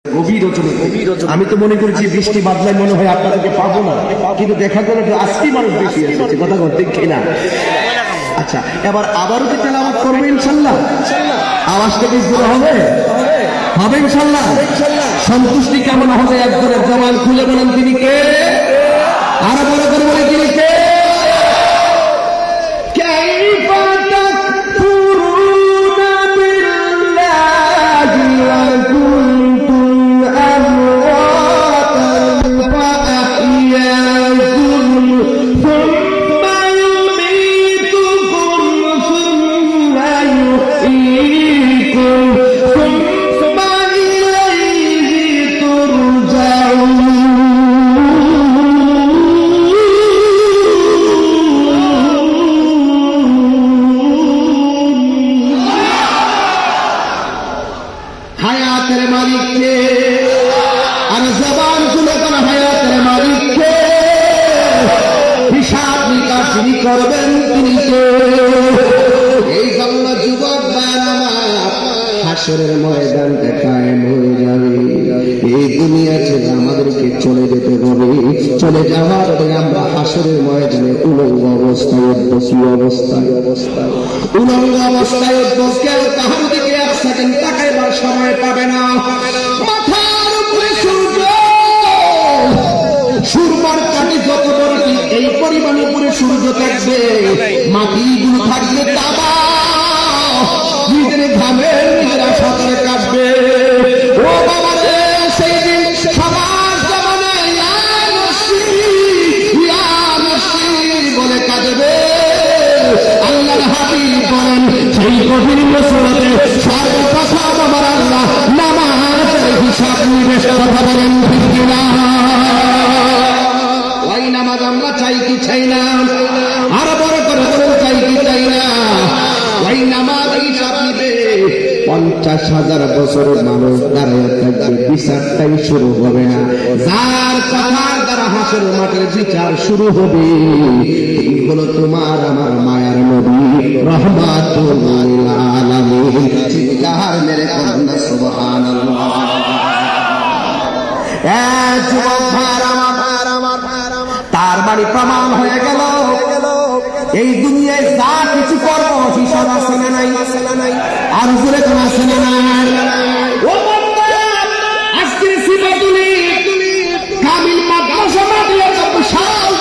গভীর রচনা। আমি তো মনে করেছি বৃষ্টি বাদলায় মনে হয় আপনাদেরকে পাবো না, কিন্তু দেখা গেল আজকেই মানুষ বেশি এসেছে। কথা বলতে কিনা? আচ্ছা, এবার আবারও কি তেলাওয়াত করবে ইনশাল্লাহ? আওয়াজটা কি জোরে হবে? হবে ইনশাল্লাহ। সন্তুষ্টি কেমন হবে? একজনের জবান খুলে বলেন তিনি কে? আরো বড় করে বলে তিনি কে? হায়াতের মালিককে, আর জবান খুলে কোন হায়াতের মালিককে, হিসাব নিকাশ যিনি করবেন তিনি কে? এই জন্য যুবক ভাইরা হাসরের ময়দান দেখায় হয়ে যাবে। এই দুনিয়া ছেড়ে আমাদেরকে চলে যেতে হবে। চলে যাওয়ার পরে আমরা হাসরের ময়দানে উলঙ্গ অবস্থায় উঠবো। কি অবস্থায়? উলঙ্গ অবস্থায় উঠবো। কেউ তাহার দিকে এক সেকেন্ড তাকাইবার সময় পাবে না। মাথার উপরে সূর্য, সুরমার কাঠি যত বড় এই পরিমাণ উপরে সূর্য থাকবে, মাটিগুলো থাকবে দাবা, নিজের ঘামের নিজেরা সাঁতারে কাটবে। ও বাবা রে, সেই দিন সমাজ জমানে বলে কাঁদবে। আল্লাহর হাবিব বলেন সেই কঠিন মুসলতে সর্বপ্রথম আমার আল্লাহ নামাজের হিসাব নিবেশ। কথা বলেন ঠিক কিনা? ওই নামাজ আমরা চাই কি চাই না? আরো বড় করে বলেন চাই কি চাই না? ওই নামাজ হিসাব নিবে। 50,000 বছরের মানুষ দাঁড়িয়ে থাকবে, বিচারটাই শুরু হবে না। যার কথার দ্বারা হাসরের মাঠের বিচার শুরু হবে এই হলো তোমার আমার মায়ার নবী রহমাতুল লিল আলামিন। চিৎকার মেরে বলুন সুবহানাল্লাহ। যুবক ভাইরা আমার, তার মানে প্রমাণ হয়ে গেল এই দুনিয়ায় যা কিছু করব হিসাব আছে না নাই? আর জোরে কোন আছে না নাই? ও বান্দা, আজকে সিফাতুলি কামিল মাদ্রাসা মাদ্রাসা এত বিশাল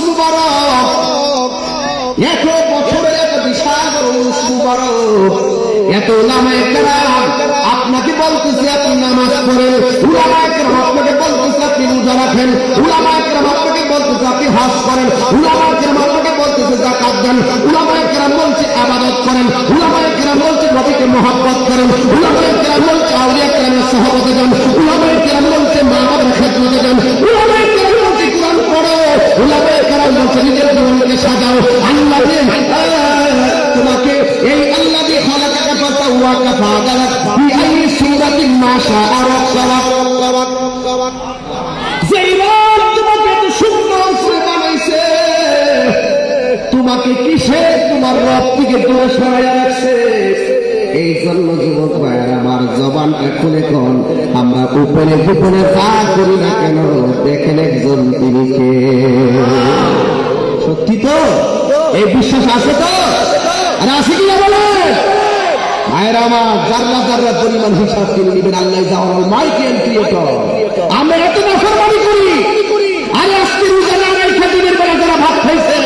মুবারক, এত বছরে এত বিশাল মুবারক, এত উলামায়ে কেরাম আপনাকে বলতেছে আপনি নামাজ পড়েন, উলামায়ে কেরাম আপনাকে বলতেছে আপনি রোজা রাখেন, উলামায়ে কেরাম আপনাকে বলতেছে আপনি হজ করেন, উলামায়ে কেরাম আপনাকে বলতেছে যাকাত দেন, উলামায়ে কেরাম বলছে ইবাদত করেন, উলামায়ে কেরাম বলছে নবীকে মহব্বত করেন, উলামায়ে কেরাম বলছে আউলিয়া কেরামের সহবতে যান, উলামায়ে কেরাম বলছে মা বাবার খেদমতে যান, উলামায়ে কেরাম বলছে কোরআন পড়ো, উলামায়ে কেরাম বলছে নিজের জীবনকে সাজাও। আল্লাহ দিয়ে তোমাকে এই আল্লাহ দিয়ে খালাকাকে ফাতাওয়া কাফাদারাত বিআই সূরাতিন মা শাআ রাক্কাবাক। যেই রব তোমাকে এত সুন্দর করে বানাইছে, তোমাকে কিসে তোমার রব থেকে দূরে সরাইয়া রাখছে? এই জন্য যুবক ভাইয়ের আমার জবানটা খুলে কোন আমরা উপরে গোপনে যা করি না কেন দেখেন একজন তিনি কে? সত্যি তো? এই বিশ্বাস আছে তো? আর আছে কিনা বলে ভাইয়ের আমার? জাররা জাররা পরিমাণ হিসাব তিনি নেবেন। আল্লাহ যাওয়ার মাইকে ক্রিয়েটর। আমরা এত নাফরমানি করি, আরে আজকে রোজা লাগাই খেদিনের বেলা যারা ভাত খাইছে,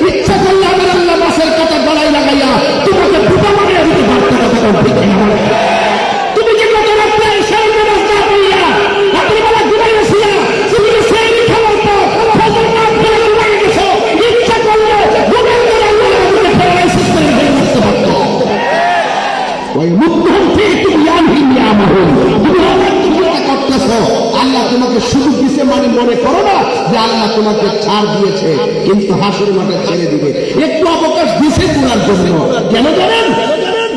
ইচ্ছা করলে আমার আল্লাহ মাছের কাটা গলায় লাগাইয়া তোমাকে ফুটা মারিয়া দিতে পারতো। তুমি যে কত রাত্রে সেই নামাজ না পড়িয়া রাত্রিবেলা ঘুমাই বসিয়া তুমি সেই খাওয়ার পর ফজর না পড়ে ঘুমাই গেছো, ইচ্ছা করলে ঘুমের পর আল্লাহ আমাকে ফেরাই সিস্টেম হয়ে করতে পারতো। ওই মুগ্ধম থেকে তুমি আনহিয়া মাহুন, তুমি অনেক কিছু করতেছো। আল্লাহ তোমাকে সুযোগ দিছে মানে মনে করো না যে আল্লাহ তোমাকে ছাড় দিয়েছে, কিন্তু হাসরের মাঠে ছেড়ে দিবে। একটু অবকাশ দিছে তোমার জন্য। কেন জানেন?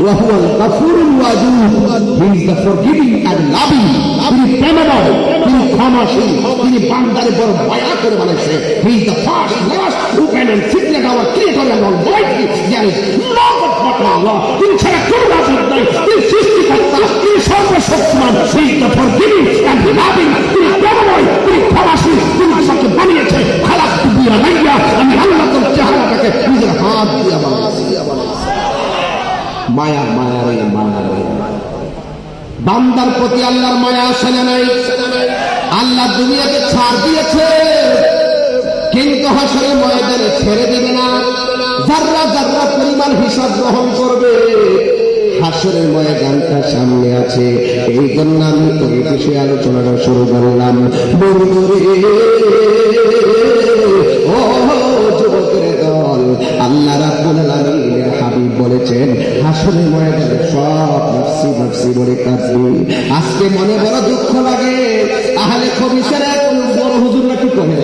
ওয়াহুয়াল গাফুরুল ওয়াদুদ, he is the forgiving and loving. তিনি প্রেমময়, তিনি ক্ষমাশীল, তিনি বান্দারে বড় দয়া করে বানাইছে। He is the first, last, open and secret our creator and almighty. There is no god but Allah. তিনি ছাড়া কোনো মাবুদ নাই। তিনি সৃষ্টিকর্তা, তিনি সর্বশক্তিমান। হি ইজ দ্য ফরগিভিং বান্দার প্রতি আল্লাহর মায়া আসে না নাই? আল্লাহ দুনিয়াকে ছাড় দিয়েছে, কিন্তু হাসরের ময়দানে ছেড়ে দেবে না। যাররা যাররা পরিমাণ হিসাব গ্রহণ করবে। হাসরের ময়দানটা সামনে আছে, এই জন্য আমি এই বিষয়ে আলোচনাটা শুরু করলাম। ও যুবকের দল, আল্লাহ রাব্বুল আলামিনের হাবিব বলেছেন হাসরের ময়দানে সব নফসি নফসি বলে কাঁদবে। আজকে মনে বড় দুঃখ লাগে, আহলে হাদিসের এক বড় হুজুররা কি করে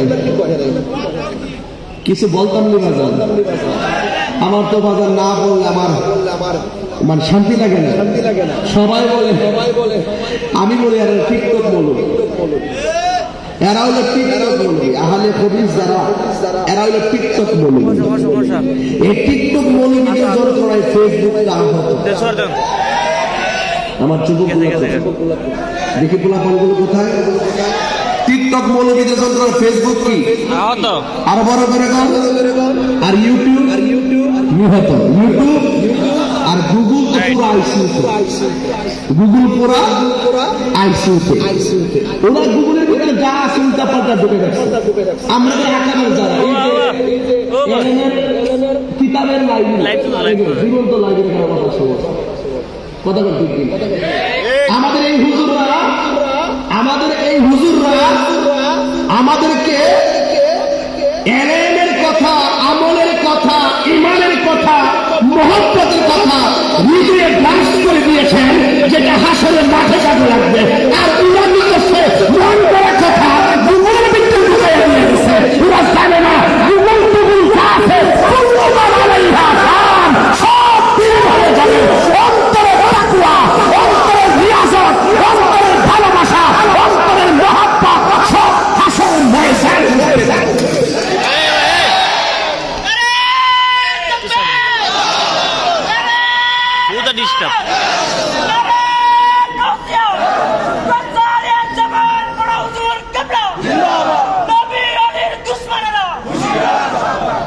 কিছু বলতাম না বাজার, আমার তো বাজার না বললে আমার মানে শান্তি লাগে না। সবাই বলে, আমি বলি আর টিকটক বলুন, এরা হলো টিকটক বলবি। আহলে হাদিস যারা, এরা হলো টিকটক বলবি। এই টিকটক বলবিকে জোর করায় ফেসবুক দাম হতো। আমার যুবকগুলো দেখি পোলাপানগুলো কোথায়? টিকটক মৌলবীদের যন্ত্র, ফেসবুক কি আরো বড় করে কর, আর ইউটিউব নিহত। ইউটিউব আর গুগল তো পুরো আইসিইউতে, গুগল পুরো আইসিইউতে। ওরা গুগলের ভিতরে যা আছে উল্টা পাল্টা ঢুকে গেছে। আমরা আকারের যারা কিতাবের লাইব্রেরি, জীবন্ত লাইব্রেরি কথা বলতে, আমাদের এই হুজুররা আমাদেরকে এলেমের কথা, আমলের কথা, ইমানের কথা, মহব্বতের কথা হৃদয়ে গ্রাস করে দিয়েছেন, যেটা হাসরের মাঠে কাজে লাগবে। আর ওরা নিজস্ব মন করা কথা গুগলের ভিতরে ঢুকাই দিয়ে দিচ্ছে। ওরা জানে না গুগল টুগুল যা আছে সব দিন হয়ে যাবে। অন্তরের তাকওয়া, অন্তরের রিয়াজত, অন্তরের ভালোবাসা, অন্তরের মহব্বত সব হাসরের ময়দানে হয়ে যাবে।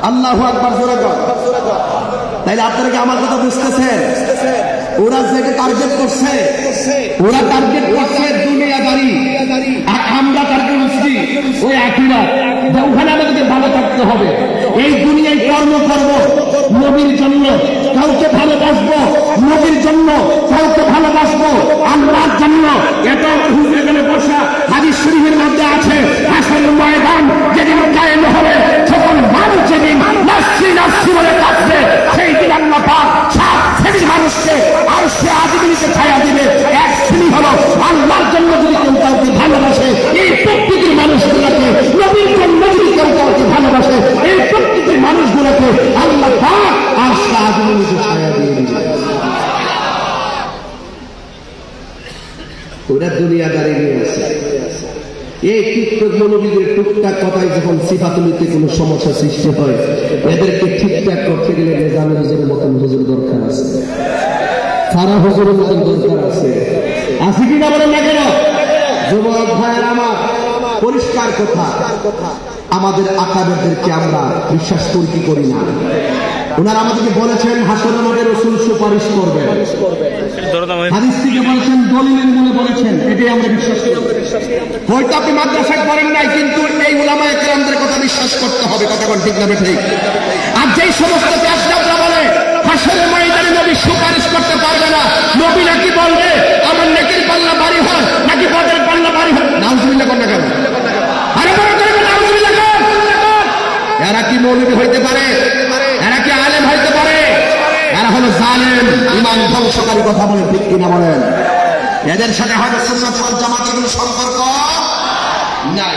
আল্লাহু আকবার, জোরে কর। তাইলে আপনারা কি আমার কথা বুঝতেছেন? ওরা যেটা টার্গেট করছে, ওরা টার্গেট করছে দুনিয়াদারি, আর আমরা টার্গেট করছি ওই আখিরাত। ওখানে আমাদেরকে ভালো থাকতে হবে। এই দুনিয়ায় কর্ম করব নবীর জন্য, কাউকে ভালোবাসবো নবীর জন্য, কাউকে ভালোবাসবো আল্লাহর জন্য। এটা এখানে বসা হাদিস শরীফের মধ্যে আছে, হাসরের ময়দান যেদিন কায়েম হবে, সকল মানুষ যেদিন নাফসি নাফসি বলে কাঁদবে, সেই দিন আল্লাহ পাক সাত শ্রেণীর মানুষকে আর সে আদিমিকে ছায়া দিবে। এক শ্রেণী হলো আল্লাহর জন্য যদি কেউ কাউকে ভালোবাসে, এই প্রকৃতির মানুষগুলোকে নবীর জন্য যদি কেউ কাউকে ভালোবাসে, এই প্রকৃতির মানুষগুলোকে আল্লাহ পাক আর সে আদিমিকে ছায়া দিয়ে দিবে। ওরা দুনিয়াদারি নিয়ে আছে। এই টিকটক মৌলবীদের টুকটাক কথায় যখন সিফাতুলিতে কোনো সমস্যা সৃষ্টি হয়, এদেরকে ঠিকঠাক করতে গেলে নিজামের হুজুরের মতন হুজুর দরকার আছে, সারা হুজুরের মতন দরকার আছে। আছে কিনা বলেন না কেন? যুবক ভাইয়ের আমার, পরিষ্কার কথা, আমাদের আকাবেরদেরকে আমরা বিশ্বাস করি কি করি না? ওনারা আমাদেরকে বলেছেন হাসরের মাঠে রাসূল সুপারিশ করবেন, হাদিস থেকে বলেছেন, দলিলের মূলে বলেছেন, এটাই আমরা বিশ্বাস করি। হয়তো আপনি মাদ্রাসায় পড়েন নাই, কিন্তু এই উলামায়ে কেরামদের কথা বিশ্বাস করতে হবে। কথা কোন ঠিক না ঠিক? আর যেই সমস্ত পেশাবরা বলে হাসরের ময়দানে নবী সুপারিশ করতে পারবে না, নবী নাকি বলবে আমার নেকির পাল্লা ভারী হয়, নাকি বদের পাল্লা ভারী হয়। নাউজুবিল্লাহ কোন না কেন? আরে বড় করে নাউজুবিল্লাহ কোন? এরা কি মৌলবী হইতে পারে? এরা কি আলেম হইতে পারে? এরা হলো জালেম, ইমান ধ্বংসকারী। কথা বলে ঠিক কিনা বলেন? এদের সাথে হয়তো সুন্নাত ওয়াল জামাতের কোনো সম্পর্ক নাই।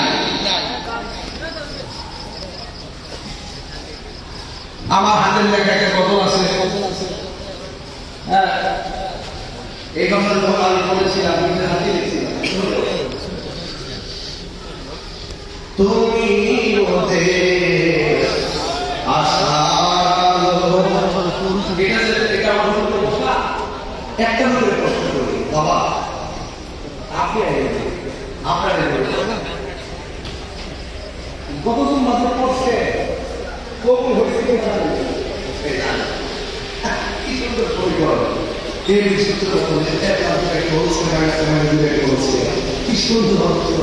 আমার হাতের লেখা একটা গজল আছে, হ্যাঁ, এই গজলটা আমি বলেছিলাম, নিজের হাতে লিখছিলাম। তুমি ওদের আশা একটা মনে প্রশ্ন করি, বাবা আপনি আপনার কতজন মাত্র পড়ছে, কবুল হয়েছে কি সুন্দর পরিবার। এই বিচিত্র কি সুন্দর হচ্ছে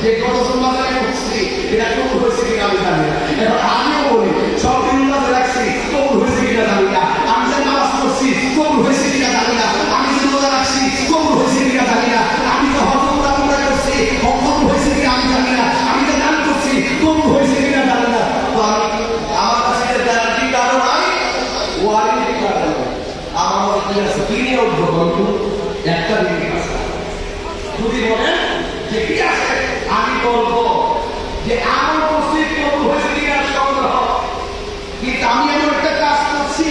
যে কত সমাজে করছি এটা কবুল হয়েছে কিনা আমি জানি না। এবার আমিও বলি সব দিন রাখছি কবুল হয়েছে কিনা জানি না। আমি যে নামাজ পড়ছি কবুল হয়েছে কিনা জানি না। আমি যে রোজা রাখছি কবুল হয়েছে কিনা জানি না। আমি যে হজ উমরা করছি কবুল হয়েছে কিনা আমি জানি না। আমি যে দান করছি কবুল হয়েছে কিনা জানি না। তো আমি আমার কাছে গ্যারান্টি কারণ নাই ওয়ারেন্টি কারণ আমার মধ্যে আছে তিনি উদ্যোগ একটা দিন আছে যদি বলেন যে কি আছে আমি বলবো যে আমার উপস্থিত কবুল হয়েছে কিনা সন্দেহ কিন্তু আমি এমন একটা কাজ করছি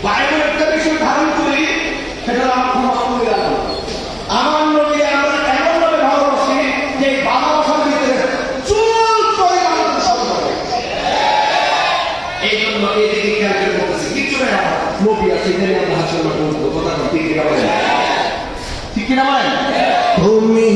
বা এমন একটা বিষয় ধারণ করি সেটা আমার ক্ষমা করে গেল আমার নবী আমরা এমন ভাবে ভালোবাসি যে ভালোবাসার ভিতরে চুল পরিমাণ সন্দেহ এই জন্য এদিকে খেয়াল করে বলতেছি কিচ্ছু নেই আমার নবী আছে এখানে আমরা হাসনা করবো কথা ঠিক কিনা বলেন ঠিক কিনা বলেন তুমি